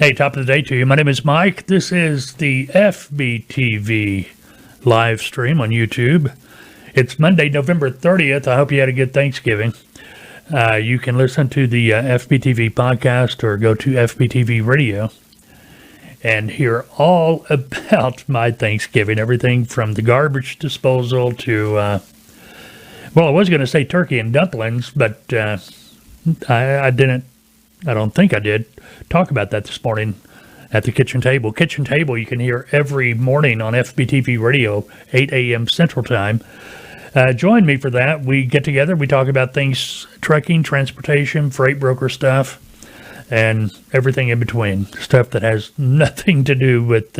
Hey, top of the day to you. My name is Mike. This is the FBTV live stream on YouTube. It's Monday, November 30th. I hope you had a good Thanksgiving. You can listen to the FBTV podcast or go to FBTV radio and hear all about my Thanksgiving. Everything from the garbage disposal to, I was going to say turkey and dumplings, but I don't think I did talk about that this morning at the kitchen table. Kitchen table you can hear every morning on FBTV radio, 8 a.m. Central Time. Join me for that. We get together, we talk about things, trucking, transportation, freight broker stuff, and everything in between. Stuff that has nothing to do with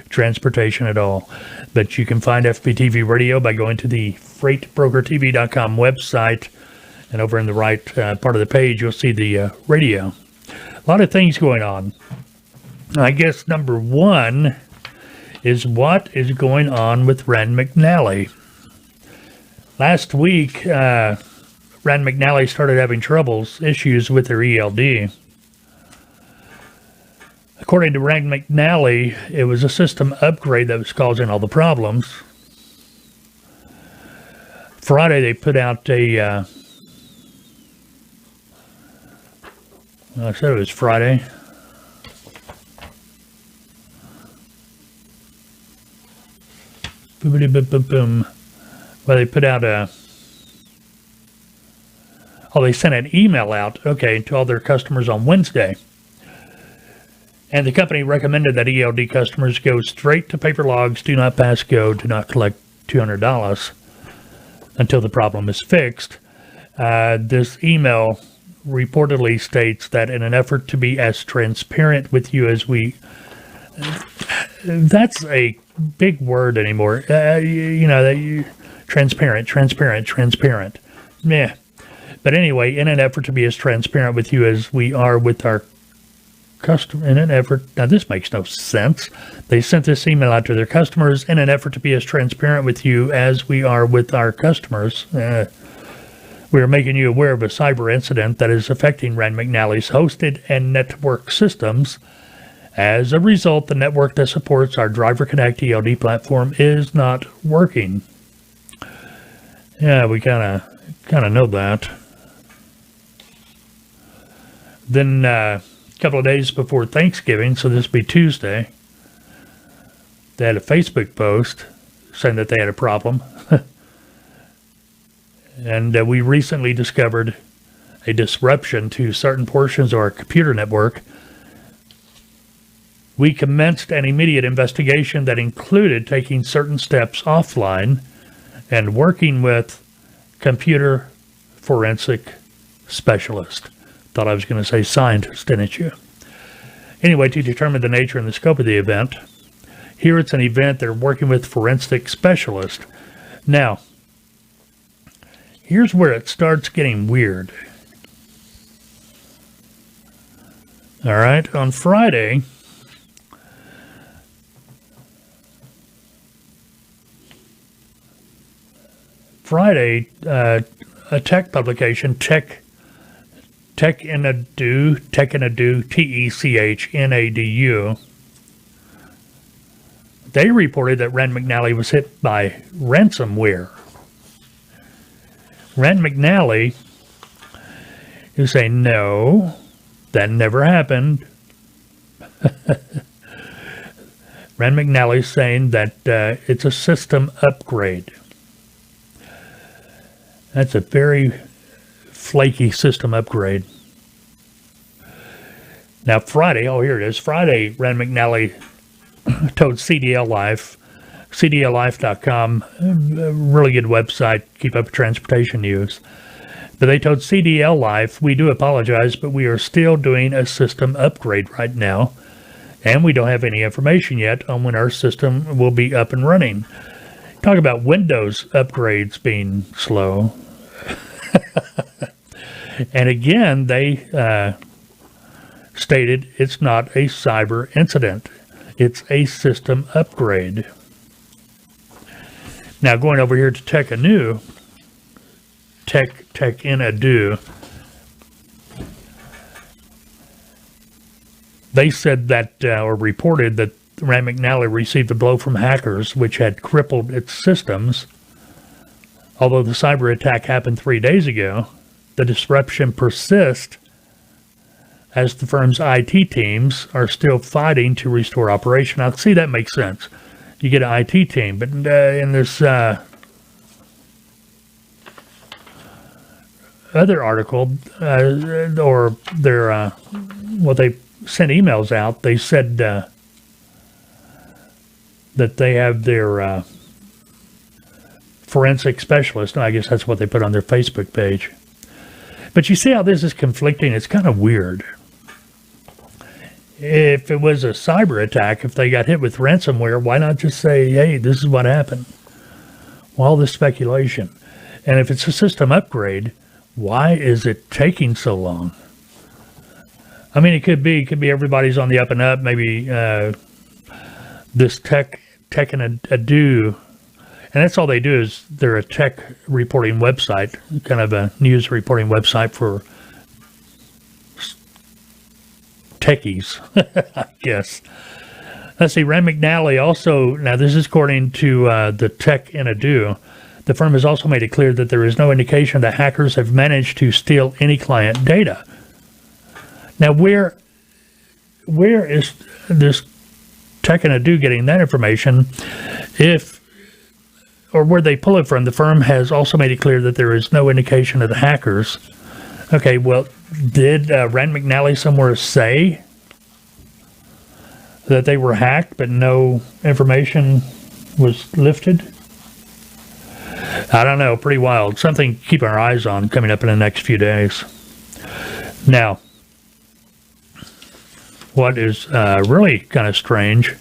transportation at all. But you can find FBTV radio by going to the freightbrokertv.com website. And over in the right part of the page, you'll see the radio. A lot of things going on. I guess number one is what is going on with Rand McNally. Last week, Rand McNally started having issues with their ELD. According to Rand McNally, it was a system upgrade that was causing all the problems. Friday, they put out I said it was Friday. Boom. Well, they put out they sent an email out, to all their customers on Wednesday. And the company recommended that ELD customers go straight to paper logs, do not pass go, do not collect $200 until the problem is fixed. This email reportedly states that in an effort to be as transparent with you as that's a big word anymore. Transparent. Yeah. But anyway, in an effort to be as transparent with you as we are with our customer, now this makes no sense. They sent this email out to their customers in an effort to be as transparent with you as we are with our customers. We are making you aware of a cyber incident that is affecting Rand McNally's hosted and network systems. As a result, the network that supports our Driver Connect ELD platform is not working. Yeah, we kind of know that. Then a couple of days before Thanksgiving, so this would be Tuesday, they had a Facebook post saying that they had a problem. And we recently discovered a disruption to certain portions of our computer network. We commenced an immediate investigation that included taking certain steps offline and working with computer forensic specialist. Thought I was going to say scientist, didn't you? Anyway, to determine the nature and the scope of the event, here it's an event they're working with forensic specialist. Now, here's where it starts getting weird. All right, on Friday, a tech publication, Tech in a Do, TECHNADU, they reported that Rand McNally was hit by ransomware. Rand McNally is saying, no, that never happened. Rand McNally is saying that it's a system upgrade. That's a very flaky system upgrade. Now Friday, here it is. Friday, Rand McNally told CDL Life, CDLLife.com, a really good website, keep up with transportation news. But they told CDL Life, we do apologize, but we are still doing a system upgrade right now, and we don't have any information yet on when our system will be up and running. Talk about Windows upgrades being slow. And again, they stated it's not a cyber incident. It's a system upgrade. Now going over here to Tech in a Do, They said that, or reported that Rand McNally received a blow from hackers, which had crippled its systems. Although the cyber attack happened 3 days ago, the disruption persists as the firm's IT teams are still fighting to restore operation. Now, see, that makes sense. You get an IT team, but in this other article, or their they sent emails out, they said that they have their forensic specialist. I guess that's what they put on their Facebook page. But you see how this is conflicting? It's kind of weird. If it was a cyber attack, if they got hit with ransomware, why not just say, hey, this is what happened? Well, all this speculation. And if it's a system upgrade, why is it taking so long? I mean, it could be everybody's on the up and up. Maybe this tech and a do, and that's all they do is they're a tech reporting website, kind of a news reporting website for techies, I guess. Let's see, Rand McNally also, now this is according to the Tech and a Do, the firm has also made it clear that there is no indication that hackers have managed to steal any client data. Now, where is this Tech and a Do getting that information? Or where they pull it from, the firm has also made it clear that there is no indication of the hackers. Okay, well, did Rand McNally somewhere say that they were hacked, but no information was lifted? I don't know, pretty wild. Something to keep our eyes on coming up in the next few days. Now, what is really kind of strange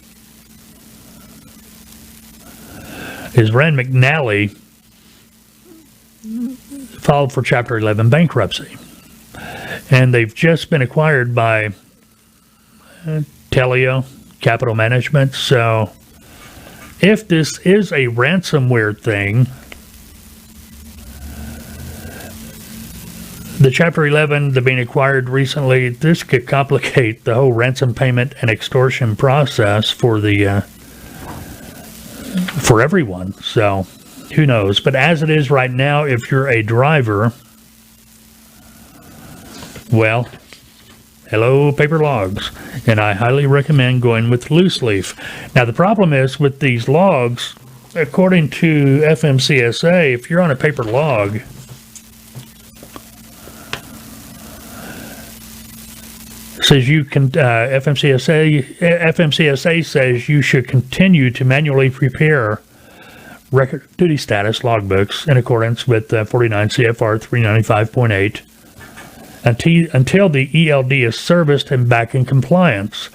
is Rand McNally filed for Chapter 11 bankruptcy. And they've just been acquired by Telio Capital Management. So if this is a ransomware thing, the Chapter 11, they're being acquired recently, this could complicate the whole ransom payment and extortion process for everyone. So who knows? But as it is right now, if you're a driver, well, hello, paper logs. And I highly recommend going with loose leaf. Now, the problem is with these logs, according to FMCSA, if you're on a paper log, says you can, FMCSA says you should continue to manually prepare record duty status logbooks in accordance with 49 CFR 395.8 until the ELD is serviced and back in compliance.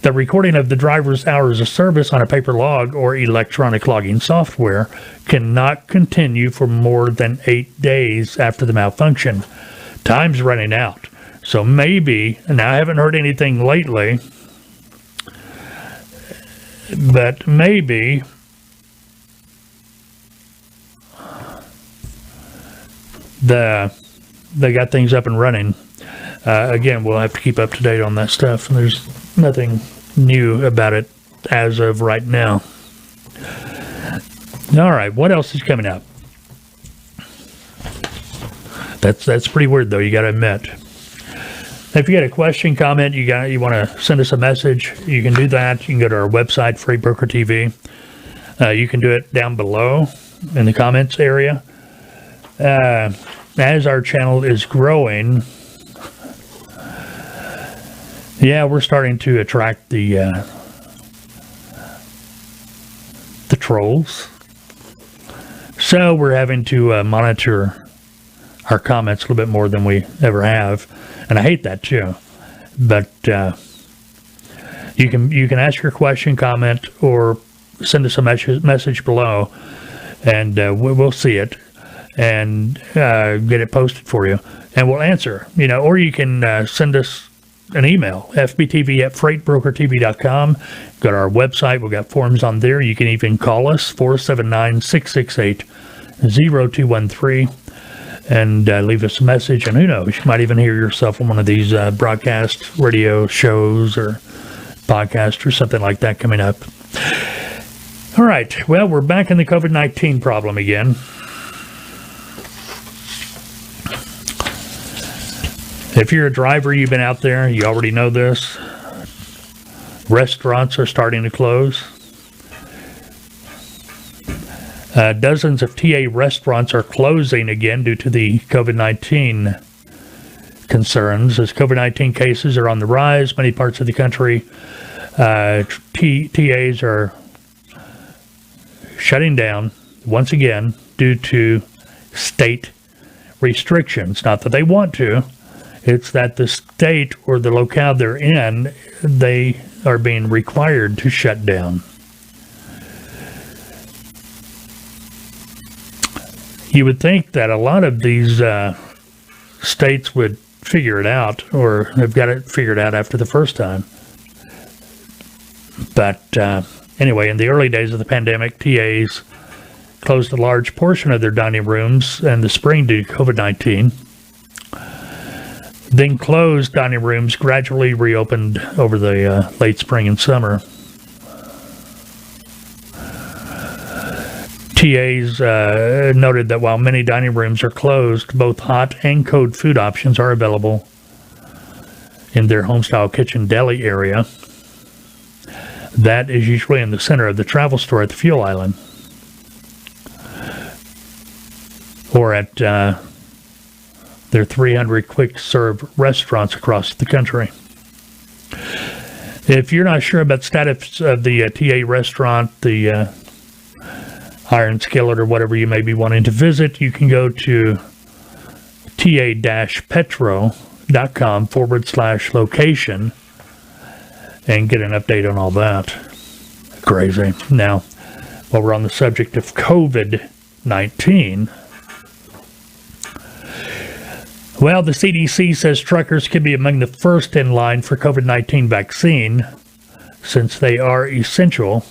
The recording of the driver's hours of service on a paper log or electronic logging software cannot continue for more than 8 days after the malfunction. Time's running out. So maybe, now I haven't heard anything lately, but maybe they got things up and running. Again, we'll have to keep up to date on that stuff. And there's nothing new about it as of right now. All right, what else is coming up? That's pretty weird, though, you got to admit. If you got a question, comment, you want to send us a message, you can do that. You can go to our website, Freight Broker TV. You can do it down below in the comments area. As our channel is growing, yeah, we're starting to attract the trolls. So we're having to monitor our comments a little bit more than we ever have. And I hate that too, but you can ask your question, comment, or send us a message below, and we'll see it and get it posted for you, and we'll answer. Or you can send us an email, fbtv@freightbrokertv.com. Go to our website. We've got forms on there. You can even call us, 479-668-0213. and leave us a message. And who knows, you might even hear yourself on one of these broadcast radio shows or podcasts or something like that coming up. All right. Well, we're back in the COVID-19 problem again. If you're a driver, you've been out there, you already know this. Restaurants are starting to close. Dozens of TA restaurants are closing again due to the COVID-19 concerns. As COVID-19 cases are on the rise, many parts of the country, TAs are shutting down once again due to state restrictions. Not that they want to. It's that the state or the locale they're in, they are being required to shut down. You would think that a lot of these states would figure it out, or have got it figured out after the first time. But anyway, in the early days of the pandemic, TAs closed a large portion of their dining rooms in the spring due to COVID-19. Then closed dining rooms gradually reopened over the late spring and summer. TAs noted that while many dining rooms are closed, both hot and cold food options are available in their homestyle kitchen deli area. That is usually in the center of the travel store at the fuel island, or at their 300 quick-serve restaurants across the country. If you're not sure about the status of the TA restaurant, the Iron Skillet, or whatever you may be wanting to visit, you can go to ta-petro.com/location and get an update on all that. Crazy. Now, while we're on the subject of COVID-19, well, the CDC says truckers could be among the first in line for COVID-19 vaccine since they are essential.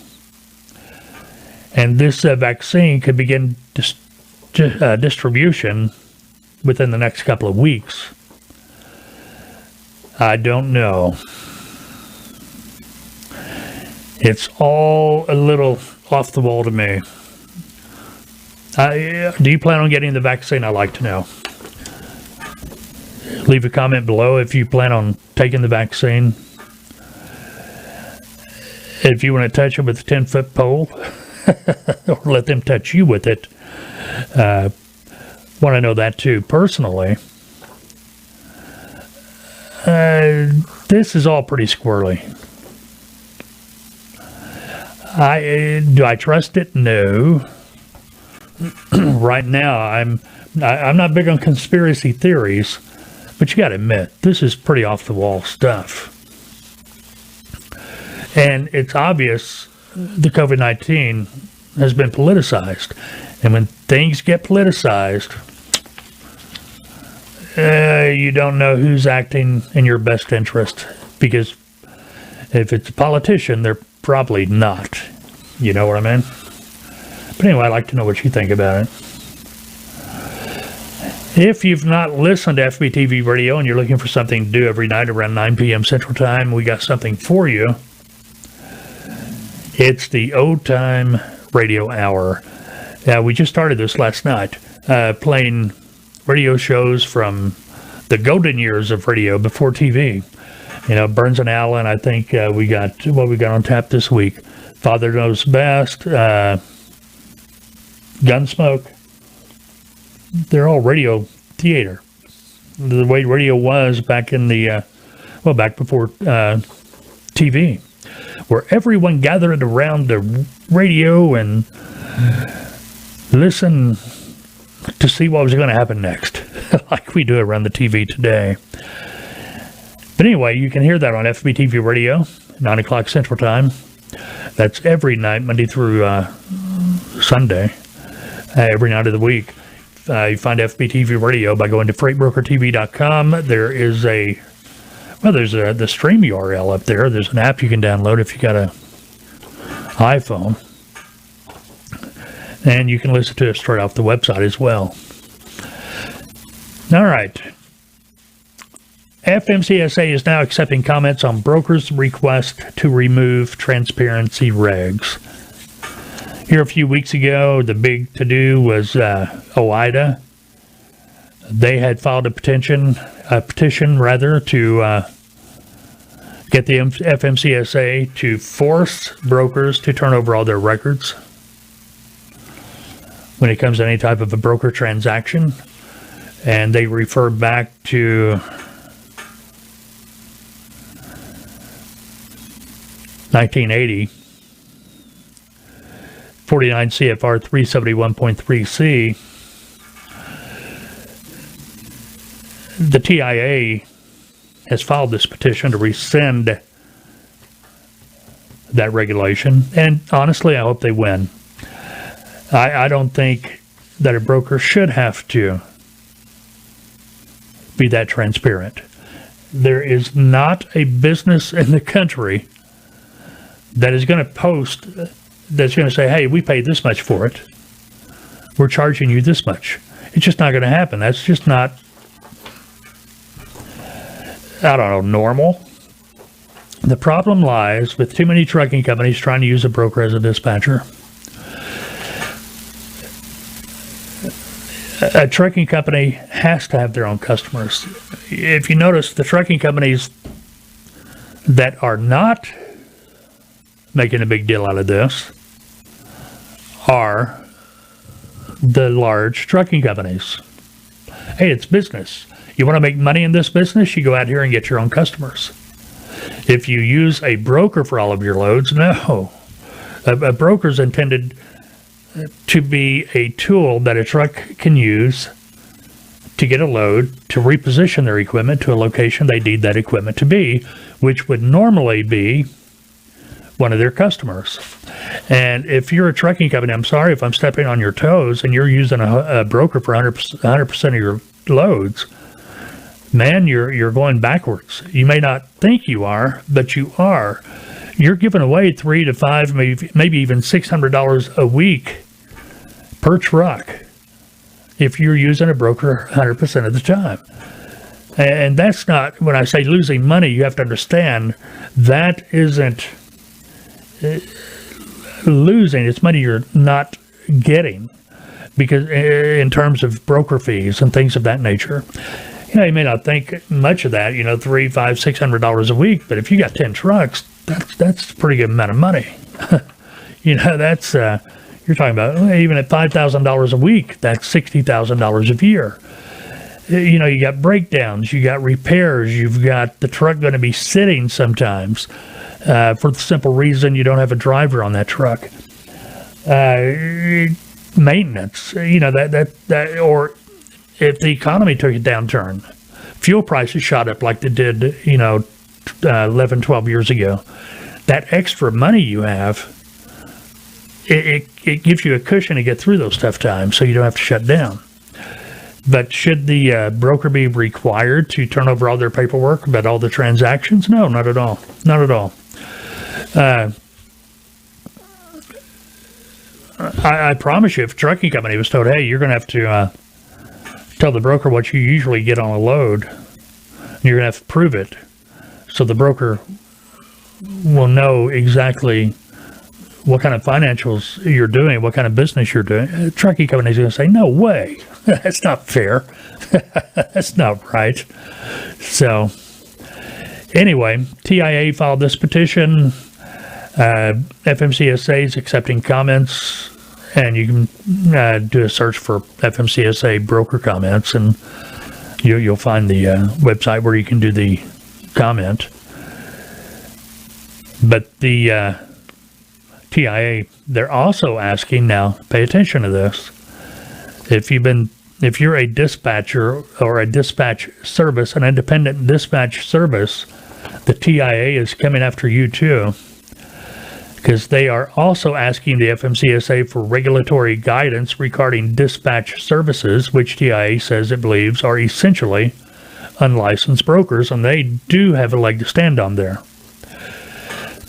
And this vaccine could begin distribution within the next couple of weeks. I don't know. It's all a little off the wall to me. Do you plan on getting the vaccine? I'd like to know. Leave a comment below if you plan on taking the vaccine. If you want to touch it with a 10-foot pole, or let them touch you with it, want to know that too. Personally, this is all pretty squirrely. Do I trust it? No. Right now, I'm not big on conspiracy theories, but you got to admit, this is pretty off-the-wall stuff. And it's obvious the COVID-19 has been politicized. And when things get politicized, you don't know who's acting in your best interest. Because if it's a politician, they're probably not. You know what I mean? But anyway, I'd like to know what you think about it. If you've not listened to FBTV Radio and you're looking for something to do every night around 9 p.m. Central Time, we got something for you. It's the Old Time Radio Hour. We just started this last night, playing radio shows from the golden years of radio before TV. You know, Burns and Allen, I think we got on tap this week. Father Knows Best, Gunsmoke. They're all radio theater. The way radio was back in the, back before TV, where everyone gathered around the radio and listened to see what was going to happen next, like we do around the TV today. But anyway, you can hear that on FBTV Radio, 9 o'clock Central Time. That's every night, Monday through Sunday, every night of the week. You find FBTV Radio by going to freightbrokertv.com. There is the stream URL up there. There's an app you can download if you got an iPhone. And you can listen to it straight off the website as well. All right. FMCSA is now accepting comments on brokers' request to remove transparency regs. Here a few weeks ago, the big to-do was OIDA. They had filed a petition to get the FMCSA to force brokers to turn over all their records when it comes to any type of a broker transaction. And they referred back to 1980, 49 CFR 371.3C. The TIA has filed this petition to rescind that regulation, and honestly, I hope they win. I don't think that a broker should have to be that transparent. There is not a business in the country that is going to post, that's going to say, hey, we paid this much for it. We're charging you this much. It's just not going to happen. That's just not, I don't know, normal. The problem lies with too many trucking companies trying to use a broker as a dispatcher. A trucking company has to have their own customers. If you notice, the trucking companies that are not making a big deal out of this are the large trucking companies. Hey, it's business. You want to make money in this business, you go out here and get your own customers. If you use a broker for all of your loads, no. A broker's intended to be a tool that a truck can use to get a load, to reposition their equipment to a location they need that equipment to be, which would normally be one of their customers. And if you're a trucking company, I'm sorry if I'm stepping on your toes, and you're using a broker for 100% of your loads, man, you're going backwards. You may not think you are, but you are. You're giving away $300 to $500, maybe even $600 a week per truck if you're using a broker 100% of the time. And that's not, when I say losing money, you have to understand that isn't losing. It's money you're not getting, because in terms of broker fees and things of that nature. You know, you may not think much of that, $300, $500, $600 a week, but if you got 10 trucks, that's a pretty good amount of money. That's you're talking about, even at $5,000 a week, that's $60,000 a year. You got breakdowns, you got repairs, you've got the truck going to be sitting sometimes for the simple reason you don't have a driver on that truck. Maintenance, or if the economy took a downturn, fuel prices shot up like they did, 11, 12 years ago. That extra money you have, it gives you a cushion to get through those tough times, so you don't have to shut down. But should the broker be required to turn over all their paperwork about all the transactions? No, not at all. Not at all. I promise you, if a trucking company was told, hey, you're going to have to tell the broker what you usually get on a load, and you're going to have to prove it, so the broker will know exactly what kind of financials you're doing, what kind of business you're doing. A trucking company is going to say, no way, that's not fair. That's not right. So anyway, TIA filed this petition. FMCSA is accepting comments, and you can do a search for FMCSA broker comments, and you'll find the website where you can do the comment. But the TIA, they're also asking now, pay attention to this. If you're a dispatcher or a dispatch service, an independent dispatch service, the TIA is coming after you too, because they are also asking the FMCSA for regulatory guidance regarding dispatch services, which TIA says it believes are essentially unlicensed brokers, and they do have a leg to stand on there.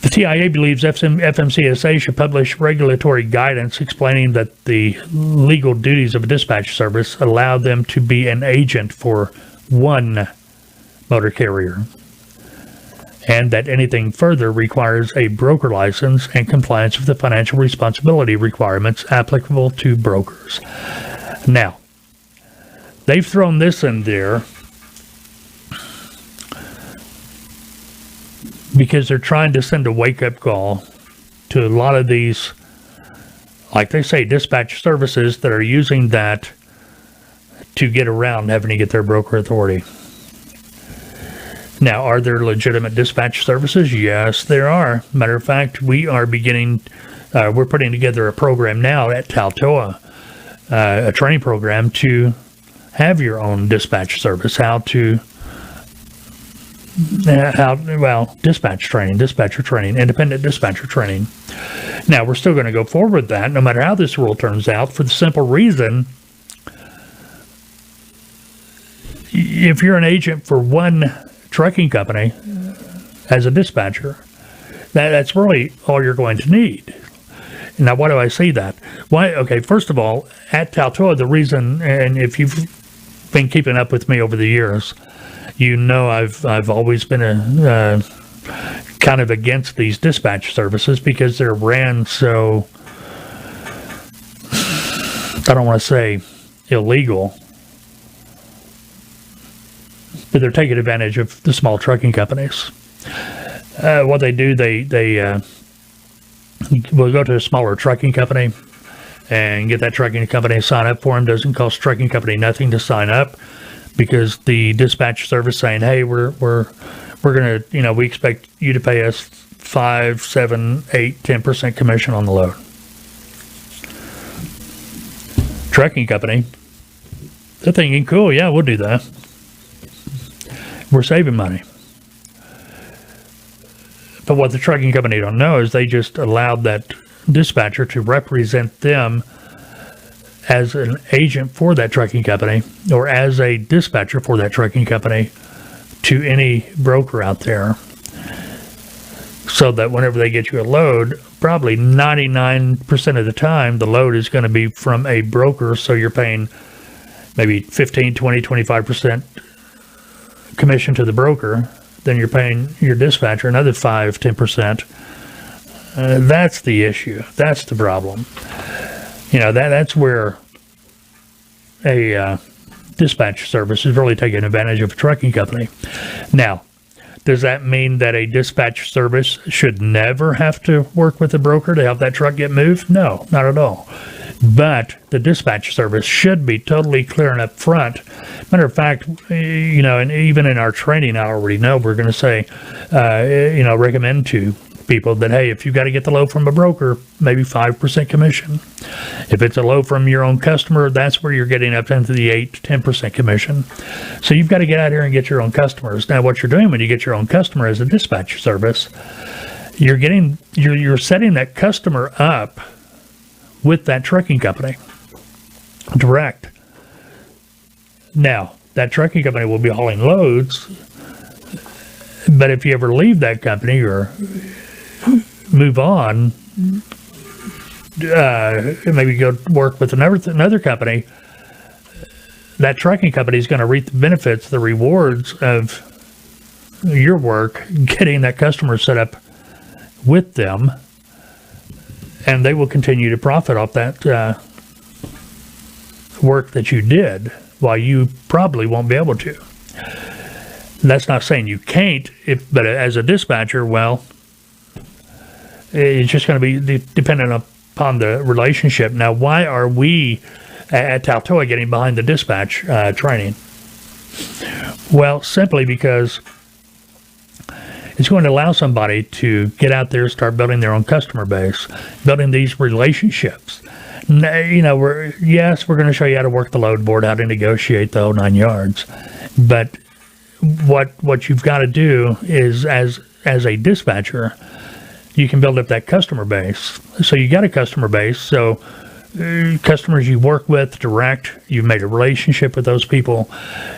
The TIA believes FMCSA should publish regulatory guidance explaining that the legal duties of a dispatch service allow them to be an agent for one motor carrier, and that anything further requires a broker license and compliance with the financial responsibility requirements applicable to brokers. Now, they've thrown this in there because they're trying to send a wake-up call to a lot of these, like they say, dispatch services that are using that to get around having to get their broker authority. Now, are there legitimate dispatch services? Yes, there are. Matter of fact, we're putting together a program now at Taltoa, a training program to have your own dispatch service, dispatcher training, independent dispatcher training. Now, we're still going to go forward with that, no matter how this rule turns out, for the simple reason, if you're an agent for one trucking company as a dispatcher, that's really all you're going to need. Now, why do I say that? Why? Okay, first of all, at Taltoa, the reason, and if you've been keeping up with me over the years, you know I've always been kind of against these dispatch services because they're ran so, I don't want to say illegal, but they're taking advantage of the small trucking companies. What they do, they will go to a smaller trucking company and get that trucking company to sign up for them. Doesn't cost trucking company nothing to sign up, because the dispatch service saying, hey, we're going to, we expect you to pay us 5, 7, 8, 10% commission on the load. Trucking company, they're thinking, cool, yeah, we'll do that. We're saving money. But what the trucking company don't know is they just allowed that dispatcher to represent them as an agent for that trucking company, or as a dispatcher for that trucking company, to any broker out there, so that whenever they get you a load, probably 99% of the time, the load is going to be from a broker, so you're paying maybe 15, 20, 25% commission to the broker, then you're paying your dispatcher another 5, 10%. That's the issue. That's the problem. That's where a dispatch service is really taking advantage of a trucking company. Now, does that mean that a dispatch service should never have to work with a broker to help that truck get moved? No, not at all. But the dispatch service should be totally clear and up front. Matter of fact, and even in our training, I already know we're going to say, recommend to people that, hey, if you've got to get the load from a broker, maybe 5% commission. If it's a load from your own customer, that's where you're getting up into the 8 to 10% commission. So you've got to get out here and get your own customers. Now, what you're doing when you get your own customer as a dispatch service, you're setting that customer up with that trucking company direct. Now, that trucking company will be hauling loads, but if you ever leave that company or move on, maybe go work with another company, that trucking company is going to reap the benefits, the rewards of your work, getting that customer set up with them, and they will continue to profit off that work that you did, while you probably won't be able to. That's not saying you can't, but as a dispatcher, well, it's just going to be dependent upon the relationship. Now, why are we at Taltoa getting behind the dispatch training? Well, simply because it's going to allow somebody to get out there, start building their own customer base, building these relationships. We're going to show you how to work the load board, how to negotiate the whole 9 yards. But what you've got to do is, as a dispatcher, you can build up that customer base. So you got a customer base. So customers you work with direct, you've made a relationship with those people.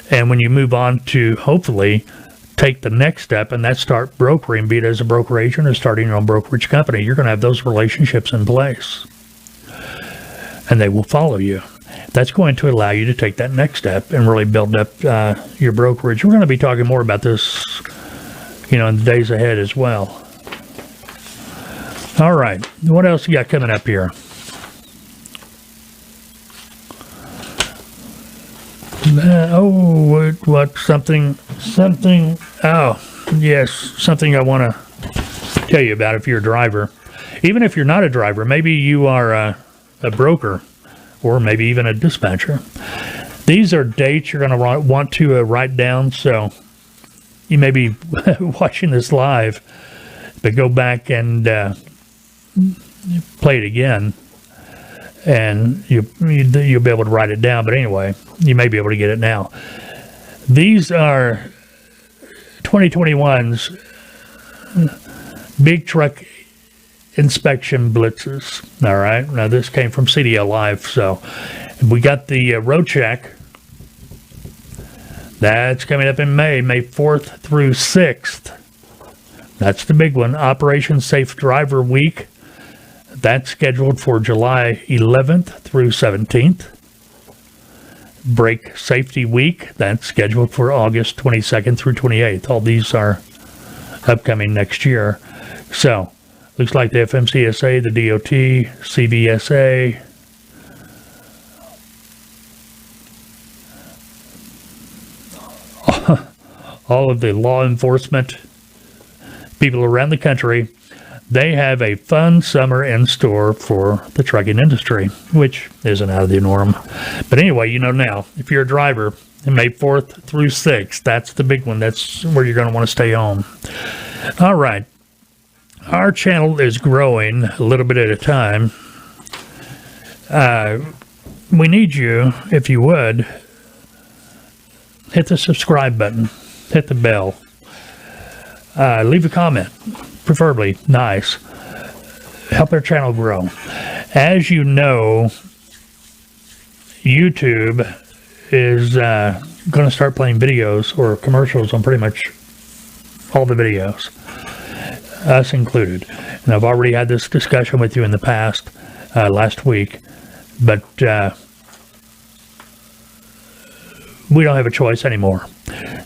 And when you move on to, hopefully, take the next step, and that's start brokering, be it as a broker agent or starting your own brokerage company. You're going to have those relationships in place, and they will follow you. That's going to allow you to take that next step and really build up your brokerage. We're going to be talking more about this, in the days ahead as well. All right, what else you got coming up here? Something I want to tell you about if you're a driver. Even if you're not a driver, maybe you are a broker or maybe even a dispatcher. These are dates you're going to want to write down, so you may be watching this live, but go back and play it again, and you'll be able to write it down. But anyway, you may be able to get it now. These are 2021's big truck inspection blitzes. All right. Now this came from CDL Live. So we got the road check. That's coming up in May 4th through 6th. That's the big one. Operation Safe Driver Week. That's scheduled for July 11th through 17th. Brake Safety Week. That's scheduled for August 22nd through 28th. All these are upcoming next year. So looks like the FMCSA, the DOT, CVSA, all of the law enforcement people around the country, they have a fun summer in store for the trucking industry, which isn't out of the norm. But anyway, now, if you're a driver, May 4th through 6th, that's the big one. That's where you're going to want to stay home. All right. Our channel is growing a little bit at a time. We need you, if you would, hit the subscribe button, hit the bell, leave a comment, preferably nice. Help our channel grow. As you know, YouTube is going to start playing videos or commercials on pretty much all the videos, us included. And I've already had this discussion with you in the past, last week, but we don't have a choice anymore.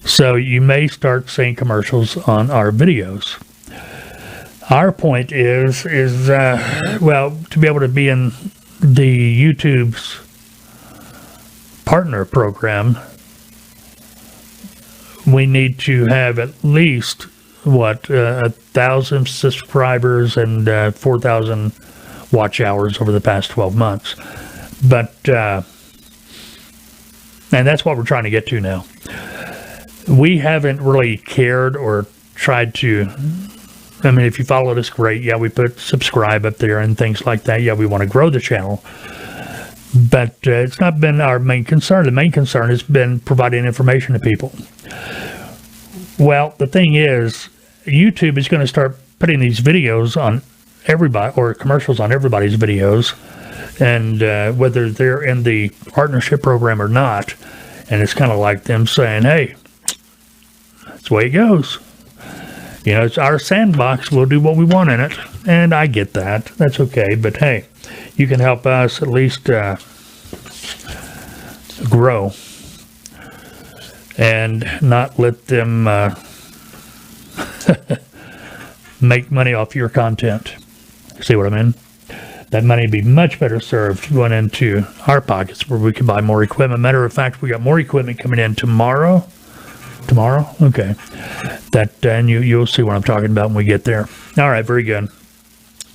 So you may start seeing commercials on our videos. Our point is to be able to be in the YouTube's partner program, we need to have at least 1,000 subscribers and 4,000 watch hours over the past 12 months. But and that's what we're trying to get to now. We haven't really cared or tried to. I mean, if you followed us, great. Yeah, we put subscribe up there and things like that. Yeah, we want to grow the channel. But it's not been our main concern. The main concern has been providing information to people. Well, the thing is, YouTube is going to start putting these videos on everybody, or commercials on everybody's videos, and whether they're in the partnership program or not. And it's kind of like them saying, hey, that's the way it goes. It's our sandbox. We'll do what we want in it. And I get that. That's okay. But hey, you can help us at least grow and not let them make money off your content. See what I mean? That money would be much better served going into our pockets where we can buy more equipment. Matter of fact, we got more equipment coming in tomorrow. Tomorrow? Okay. And you'll see what I'm talking about when we get there. All right, very good.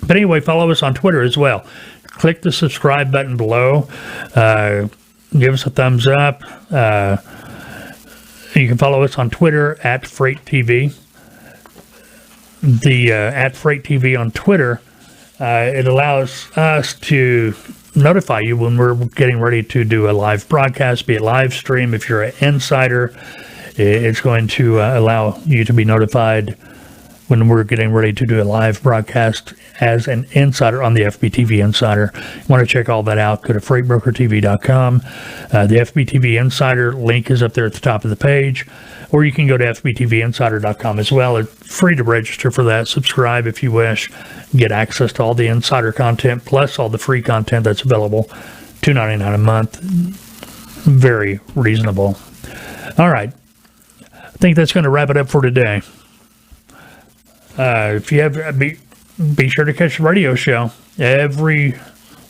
But anyway, follow us on Twitter as well. Click the subscribe button below. Give us a thumbs up. You can follow us on Twitter at Freight TV. The at Freight TV on Twitter, it allows us to notify you when we're getting ready to do a live broadcast, be it live stream. If you're an insider, it's going to allow you to be notified when we're getting ready to do a live broadcast as an insider on the FBTV Insider. You want to check all that out, go to freightbrokertv.com. The FBTV Insider link is up there at the top of the page, or you can go to fbtvinsider.com as well. It's free to register for that. Subscribe if you wish. Get access to all the insider content, plus all the free content that's available. $2.99 a month. Very reasonable. All right. I think that's going to wrap it up for today. If you have, be sure to catch the radio show every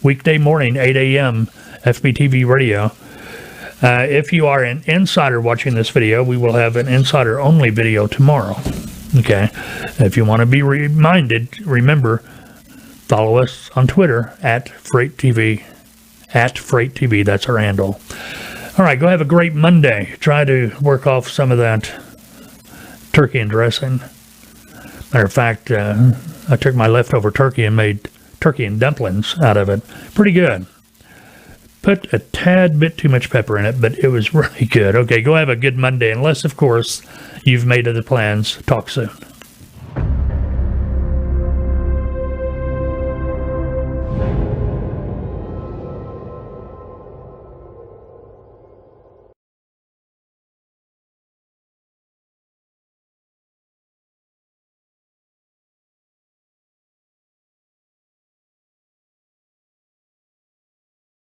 weekday morning, 8 a.m., FBTV Radio. If you are an insider watching this video, we will have an insider-only video tomorrow. Okay? If you want to be reminded, remember, follow us on Twitter at FreightTV. At FreightTV, that's our handle. All right, go have a great Monday. Try to work off some of that turkey and dressing. Matter of fact, I took my leftover turkey and made turkey and dumplings out of it. Pretty good. Put a tad bit too much pepper in it, but it was really good. Okay, go have a good Monday, unless, of course, you've made other plans. Talk soon.